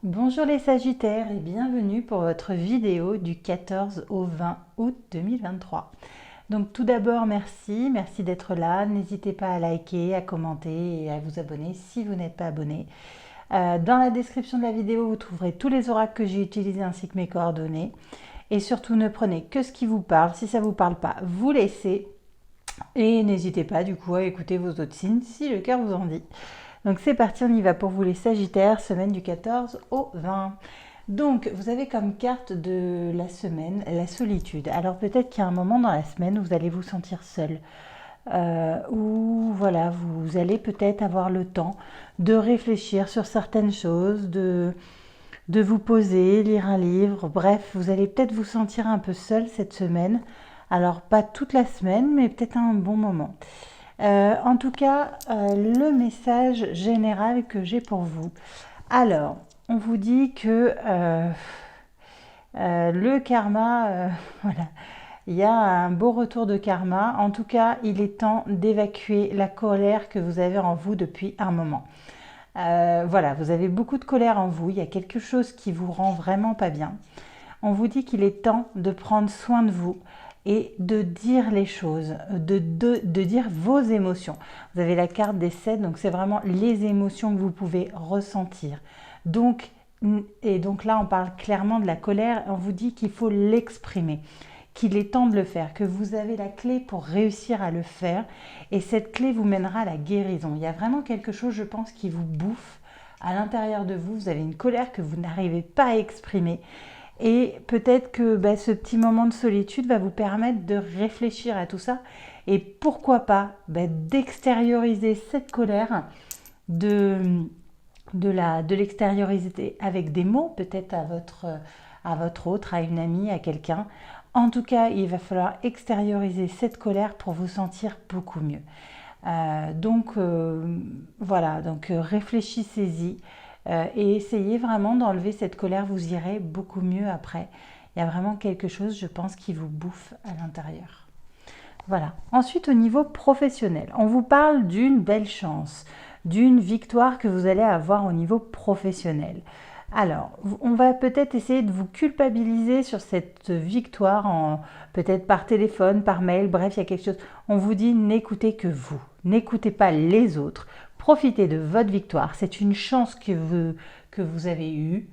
Bonjour les Sagittaires et bienvenue pour votre vidéo du 14 au 20 août 2023. Donc tout d'abord merci d'être là. N'hésitez pas à liker, à commenter et à vous abonner si vous n'êtes pas abonné. Dans la description de la vidéo, vous trouverez tous les oracles que j'ai utilisés ainsi que mes coordonnées. Et surtout, ne prenez que ce qui vous parle. Si ça ne vous parle pas, vous laissez. Et n'hésitez pas du coup à écouter vos autres signes si le cœur vous en dit. Donc c'est parti, on y va pour vous les Sagittaires, semaine du 14 au 20. Donc vous avez comme carte de la semaine la solitude. Alors peut-être qu'il y a un moment dans la semaine où vous allez vous sentir seul. Où voilà, vous allez peut-être avoir le temps de réfléchir sur certaines choses, de vous poser, lire un livre. Bref, vous allez peut-être vous sentir un peu seul cette semaine. Alors pas toute la semaine, mais peut-être un bon moment. En tout cas, le message général que j'ai pour vous. Alors, on vous dit que le karma, voilà, il y a un beau retour de karma. En tout cas, il est temps d'évacuer la colère que vous avez en vous depuis un moment. Voilà, vous avez beaucoup de colère en vous. Il y a quelque chose qui vous rend vraiment pas bien. On vous dit qu'il est temps de prendre soin de vous et de dire les choses, de dire vos émotions. Vous avez la carte des 7, donc c'est vraiment les émotions que vous pouvez ressentir. Donc, et donc là, on parle clairement de la colère. On vous dit qu'il faut l'exprimer, qu'il est temps de le faire, que vous avez la clé pour réussir à le faire. Et cette clé vous mènera à la guérison. Il y a vraiment quelque chose, je pense, qui vous bouffe à l'intérieur de vous. Vous avez une colère que vous n'arrivez pas à exprimer. Et peut-être que ce petit moment de solitude va vous permettre de réfléchir à tout ça. Et pourquoi pas d'extérioriser cette colère, de l'extérioriser avec des mots, peut-être à votre autre, à une amie, à quelqu'un. En tout cas, il va falloir extérioriser cette colère pour vous sentir beaucoup mieux. Voilà, donc réfléchissez-y et essayez vraiment d'enlever cette colère, vous irez beaucoup mieux après. Il y a vraiment quelque chose, je pense, qui vous bouffe à l'intérieur. Voilà. Ensuite, au niveau professionnel, on vous parle d'une belle chance, d'une victoire que vous allez avoir au niveau professionnel. Alors, on va peut-être essayer de vous culpabiliser sur cette victoire, peut-être par téléphone, par mail, bref, il y a quelque chose. On vous dit n'écoutez que vous, n'écoutez pas les autres, profitez de votre victoire, c'est une chance que vous avez eue.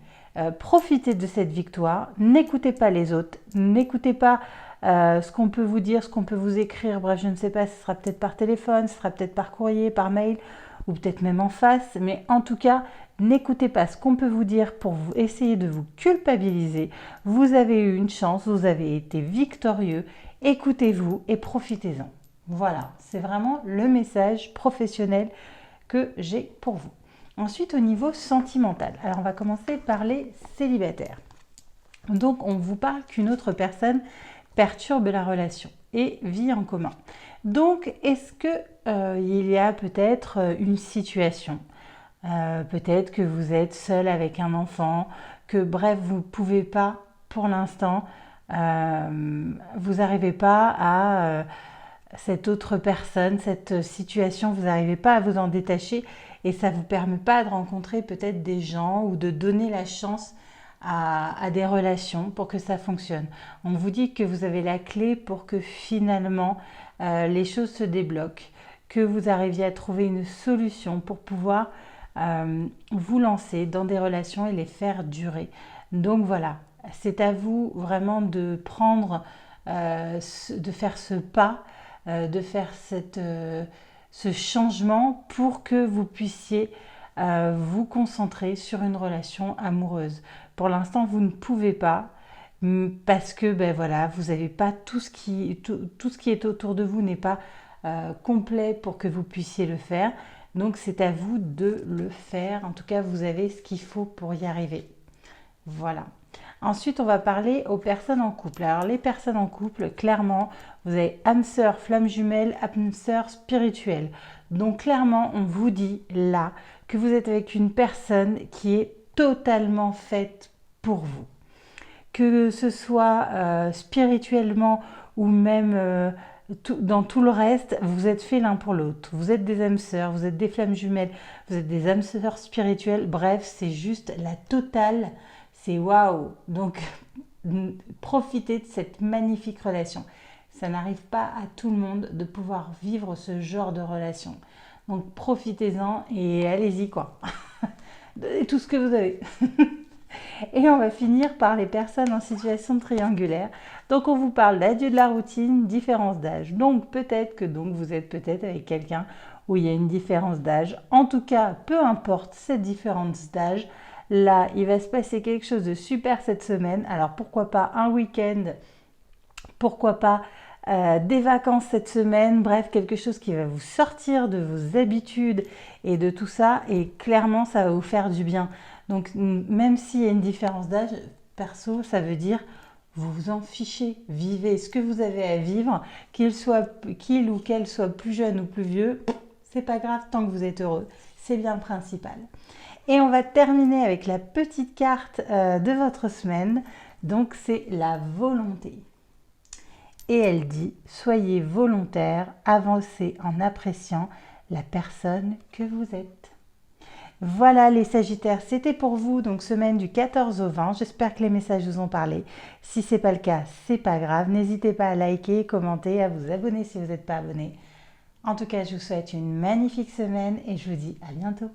Profitez de cette victoire, n'écoutez pas les autres, n'écoutez pas ce qu'on peut vous dire, ce qu'on peut vous écrire, bref, je ne sais pas, ce sera peut-être par téléphone, ce sera peut-être par courrier, par mail, ou peut-être même en face, mais en tout cas, n'écoutez pas ce qu'on peut vous dire pour vous essayer de vous culpabiliser. Vous avez eu une chance, vous avez été victorieux, écoutez-vous et profitez-en. Voilà, c'est vraiment le message professionnel que j'ai pour vous. Ensuite, au niveau sentimental, alors on va commencer par les célibataires. Donc, on vous parle qu'une autre personne perturbe la relation et vit en commun. Donc, est-ce que il y a peut-être une situation, peut-être que vous êtes seul avec un enfant, que bref, vous ne pouvez pas, pour l'instant, vous n'arrivez pas à cette autre personne, cette situation, vous n'arrivez pas à vous en détacher et ça ne vous permet pas de rencontrer peut-être des gens ou de donner la chance à des relations pour que ça fonctionne. On vous dit que vous avez la clé pour que finalement les choses se débloquent, que vous arriviez à trouver une solution pour pouvoir vous lancer dans des relations et les faire durer. Donc voilà, c'est à vous vraiment de prendre, de faire ce pas, de faire ce changement pour que vous puissiez vous concentrer sur une relation amoureuse. Pour l'instant, vous ne pouvez pas parce que voilà, vous n'avez pas tout ce qui est autour de vous n'est pas complet pour que vous puissiez le faire. Donc c'est à vous de le faire. En tout cas, vous avez ce qu'il faut pour y arriver. Voilà. Ensuite, on va parler aux personnes en couple. Alors, les personnes en couple, clairement, vous avez âme sœur, flamme jumelle, âme sœur spirituelle. Donc, clairement, on vous dit là que vous êtes avec une personne qui est totalement faite pour vous. Que ce soit spirituellement ou même dans tout le reste, vous êtes faits l'un pour l'autre. Vous êtes des âmes sœurs, vous êtes des flammes jumelles, vous êtes des âmes sœurs spirituelles. Bref, c'est juste la totale. C'est waouh. Donc, profitez de cette magnifique relation. Ça n'arrive pas à tout le monde de pouvoir vivre ce genre de relation. Donc, profitez-en et allez-y, quoi. Donnez tout ce que vous avez. Et on va finir par les personnes en situation triangulaire. Donc on vous parle d'adieu de la routine, différence d'âge. Donc peut-être que vous êtes peut-être avec quelqu'un où il y a une différence d'âge. En tout cas, peu importe cette différence d'âge, là, il va se passer quelque chose de super cette semaine. Alors pourquoi pas un week-end, pourquoi pas des vacances cette semaine, bref, quelque chose qui va vous sortir de vos habitudes et de tout ça. Et clairement, ça va vous faire du bien. Donc même s'il y a une différence d'âge, perso, ça veut dire vous vous en fichez. Vivez ce que vous avez à vivre, qu'il ou qu'elle soit plus jeune ou plus vieux, c'est pas grave tant que vous êtes heureux. C'est bien le principal. Et on va terminer avec la petite carte de votre semaine. Donc c'est la volonté. Et elle dit, soyez volontaire, avancez en appréciant la personne que vous êtes. Voilà les Sagittaires, c'était pour vous, donc semaine du 14 au 20. J'espère que les messages vous ont parlé. Si ce n'est pas le cas, c'est pas grave. N'hésitez pas à liker, commenter, à vous abonner si vous n'êtes pas abonné. En tout cas, je vous souhaite une magnifique semaine et je vous dis à bientôt.